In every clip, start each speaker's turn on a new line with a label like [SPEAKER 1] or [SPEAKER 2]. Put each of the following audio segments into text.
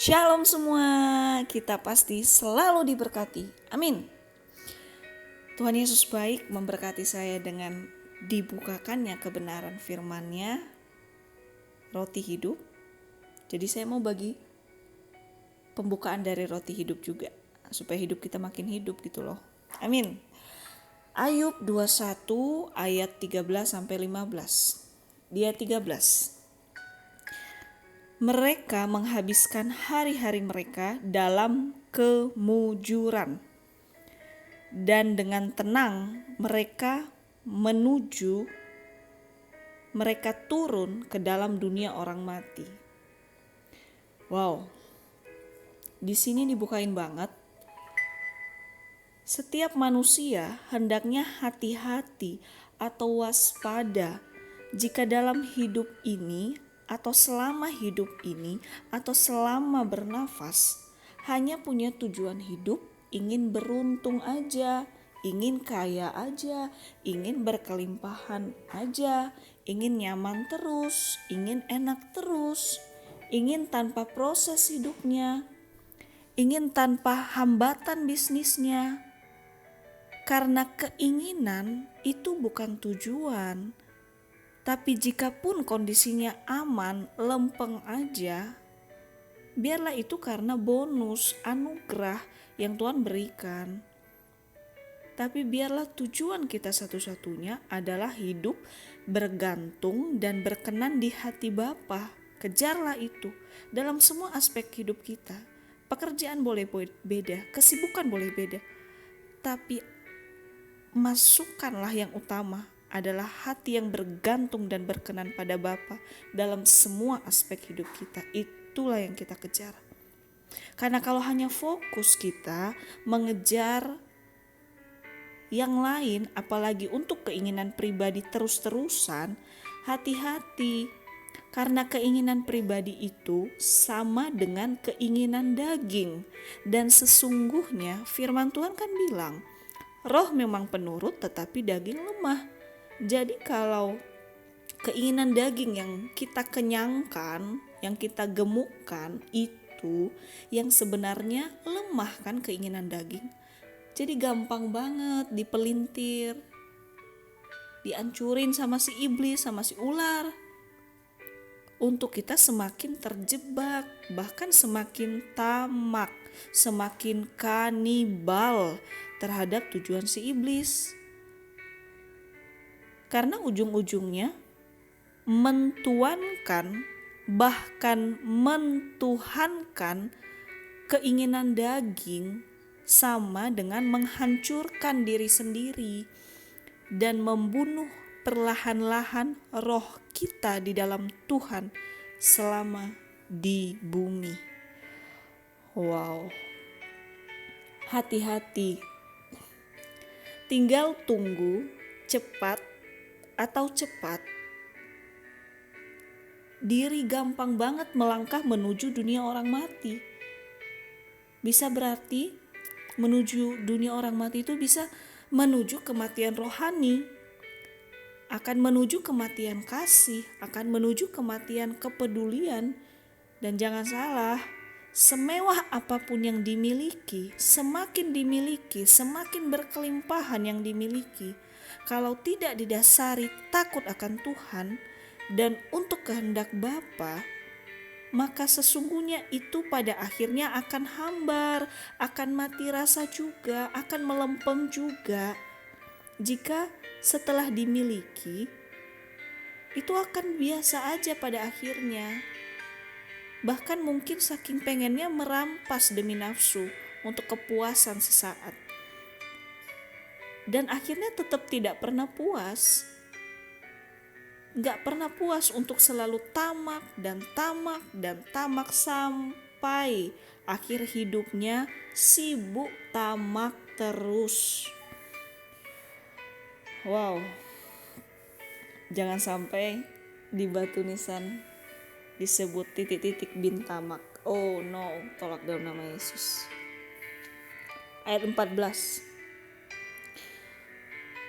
[SPEAKER 1] Shalom semua, kita pasti selalu diberkati. Amin. Tuhan Yesus baik memberkati saya dengan dibukakannya kebenaran firman-Nya, roti hidup. Jadi saya mau bagi pembukaan dari roti hidup juga, supaya hidup kita makin hidup gitu loh. Amin. Ayub 21 ayat 13 sampai 15. Dia 13. Mereka menghabiskan hari-hari mereka dalam kemujuran, dan dengan tenang mereka turun ke dalam dunia orang mati. Wow, di sini dibukain banget. Setiap manusia hendaknya hati-hati atau waspada jika dalam hidup ini atau selama hidup ini atau selama bernafas hanya punya tujuan hidup, ingin beruntung aja, ingin kaya aja, ingin berkelimpahan aja, ingin nyaman terus, ingin enak terus, ingin tanpa proses hidupnya, ingin tanpa hambatan bisnisnya. Karena keinginan itu bukan tujuan. Tapi jikapun kondisinya aman, lempeng aja, biarlah itu karena bonus, anugerah yang Tuhan berikan. Tapi biarlah tujuan kita satu-satunya adalah hidup bergantung dan berkenan di hati Bapa. Kejarlah itu dalam semua aspek hidup kita. Pekerjaan boleh beda, kesibukan boleh beda, tapi masukkanlah yang utama adalah hati yang bergantung dan berkenan pada Bapa dalam semua aspek hidup kita. Itulah yang kita kejar. Karena kalau hanya fokus kita mengejar yang lain, apalagi untuk keinginan pribadi terus-terusan, hati-hati. Karena keinginan pribadi itu sama dengan keinginan daging. Dan sesungguhnya firman Tuhan kan bilang, roh memang penurut tetapi daging lemah. Jadi kalau keinginan daging yang kita kenyangkan, yang kita gemukkan itu yang sebenarnya lemah kan keinginan daging. Jadi gampang banget dipelintir, dihancurin sama si iblis, sama si ular. Untuk kita semakin terjebak, bahkan semakin tamak, semakin kanibal terhadap tujuan si iblis. Karena ujung-ujungnya mentuankan, bahkan mentuhankan keinginan daging sama dengan menghancurkan diri sendiri dan membunuh perlahan-lahan roh kita di dalam Tuhan selama di bumi. Wow, hati-hati. Tinggal tunggu cepat diri gampang banget melangkah menuju dunia orang mati. Bisa berarti menuju dunia orang mati itu bisa menuju kematian rohani, akan menuju kematian kasih, akan menuju kematian kepedulian. Dan jangan salah, semewah apapun yang dimiliki, semakin berkelimpahan yang dimiliki, kalau tidak didasari takut akan Tuhan dan untuk kehendak Bapa, maka sesungguhnya itu pada akhirnya akan hambar, akan mati rasa juga, akan melempem juga. Jika setelah dimiliki, itu akan biasa aja pada akhirnya. Bahkan mungkin saking pengennya merampas demi nafsu untuk kepuasan sesaat. Dan akhirnya tetap tidak pernah puas. Gak pernah puas untuk selalu tamak sampai akhir hidupnya sibuk tamak terus. Wow, jangan sampai di batu nisan disebut titik-titik bin tamak. Oh no, tolak dalam nama Yesus. Ayat 14.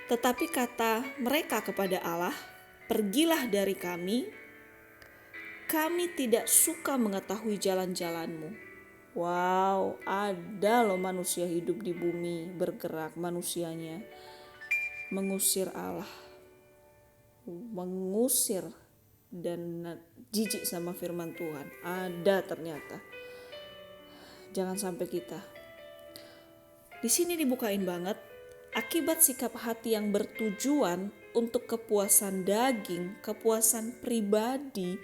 [SPEAKER 1] Tetapi kata mereka kepada Allah, pergilah dari kami, kami tidak suka mengetahui jalan-jalan-Mu. Wow, ada loh manusia hidup di bumi, bergerak manusianya, mengusir Allah, mengusir dan jijik sama firman Tuhan. Ada ternyata. Jangan sampai kita. Di sini dibukain banget, akibat sikap hati yang bertujuan untuk kepuasan daging, kepuasan pribadi,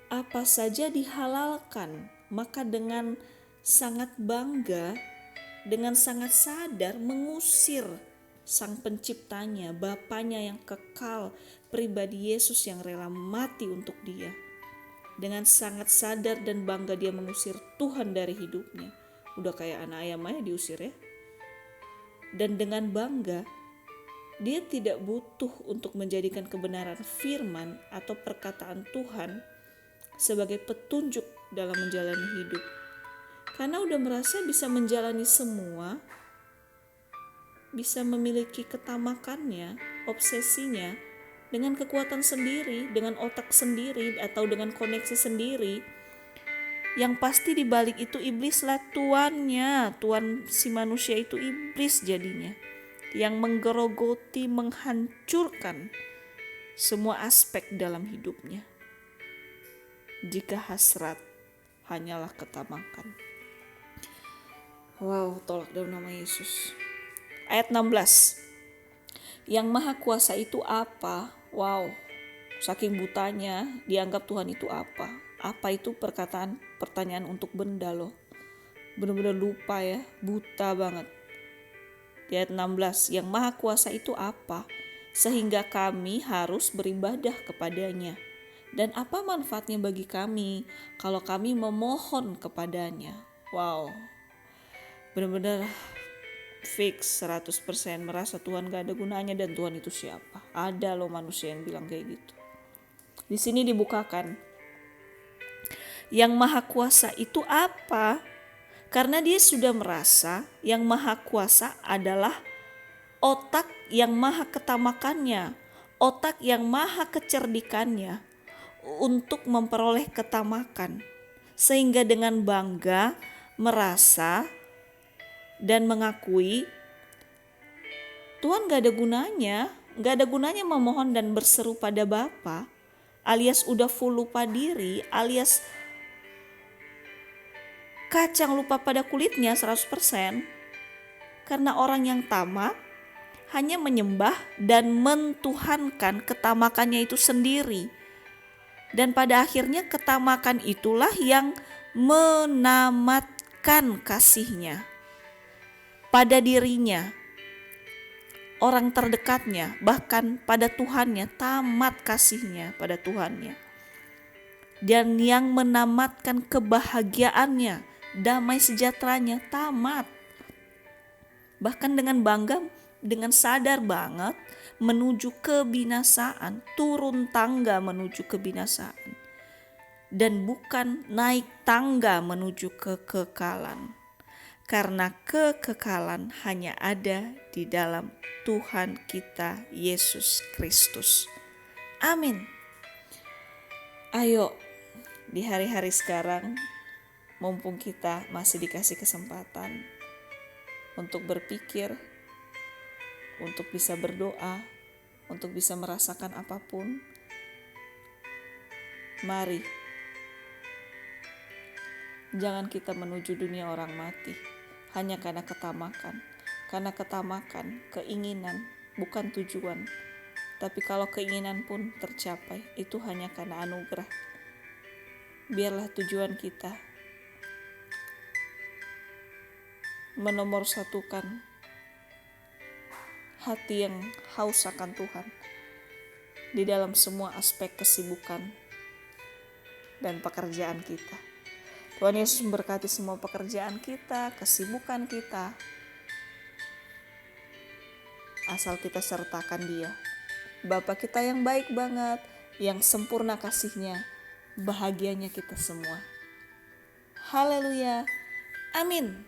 [SPEAKER 1] apa saja dihalalkan, maka dengan sangat bangga, dengan sangat sadar mengusir Sang Penciptanya, Bapanya yang kekal, pribadi Yesus yang rela mati untuk dia. Dengan sangat sadar dan bangga dia mengusir Tuhan dari hidupnya. Udah kayak anak ayam aja diusir ya. Dan dengan bangga, dia tidak butuh untuk menjadikan kebenaran firman atau perkataan Tuhan sebagai petunjuk dalam menjalani hidup. Karena udah merasa bisa menjalani semua, bisa memiliki ketamakannya, obsesinya, dengan kekuatan sendiri, dengan otak sendiri, atau dengan koneksi sendiri. Yang pasti dibalik itu iblislah tuannya, tuan si manusia itu iblis jadinya, yang menggerogoti, menghancurkan semua aspek dalam hidupnya. Jika hasrat hanyalah ketamakan. Wow, tolak dalam nama Yesus. Ayat 16. Yang maha kuasa itu apa? Wow, saking butanya dianggap Tuhan itu apa? Apa itu pertanyaan untuk benda loh. Benar-benar lupa ya, buta banget. Di ayat 16, yang maha kuasa itu apa? Sehingga kami harus beribadah kepadanya. Dan apa manfaatnya bagi kami kalau kami memohon kepadanya? Wow, benar-benar fix 100% merasa Tuhan gak ada gunanya dan Tuhan itu siapa. Ada loh manusia yang bilang kayak gitu. Di sini dibukakan, yang maha kuasa itu apa? Karena dia sudah merasa yang maha kuasa adalah otak yang maha ketamakannya, otak yang maha kecerdikannya untuk memperoleh ketamakan. Sehingga dengan bangga merasa dan mengakui Tuhan gak ada gunanya memohon dan berseru pada Bapa, alias udah full lupa diri, alias kacang lupa pada kulitnya 100%. Karena orang yang tamak hanya menyembah dan mentuhankan ketamakannya itu sendiri. Dan pada akhirnya ketamakan itulah yang menamatkan kasihnya pada dirinya, orang terdekatnya, bahkan pada Tuhannya, tamat kasihnya pada Tuhannya. Dan yang menamatkan kebahagiaannya, damai sejahteranya, tamat. Bahkan dengan bangga, dengan sadar banget menuju kebinasaan, turun tangga menuju kebinasaan. Dan bukan naik tangga menuju kekekalan. Karena kekekalan hanya ada di dalam Tuhan kita Yesus Kristus. Amin. Ayo di hari-hari sekarang, mumpung kita masih dikasih kesempatan untuk berpikir, untuk bisa berdoa, untuk bisa merasakan apapun, mari jangan kita menuju dunia orang mati hanya karena ketamakan. Karena ketamakan, keinginan bukan tujuan. Tapi kalau keinginan pun tercapai, itu hanya karena anugerah. Biarlah tujuan kita menomorsatukan hati yang haus akan Tuhan di dalam semua aspek kesibukan dan pekerjaan kita. Tuhan Yesus memberkati semua pekerjaan kita, kesibukan kita, asal kita sertakan Dia. Bapa kita yang baik banget, yang sempurna kasih-Nya, bahagianya kita semua. Haleluya. Amin.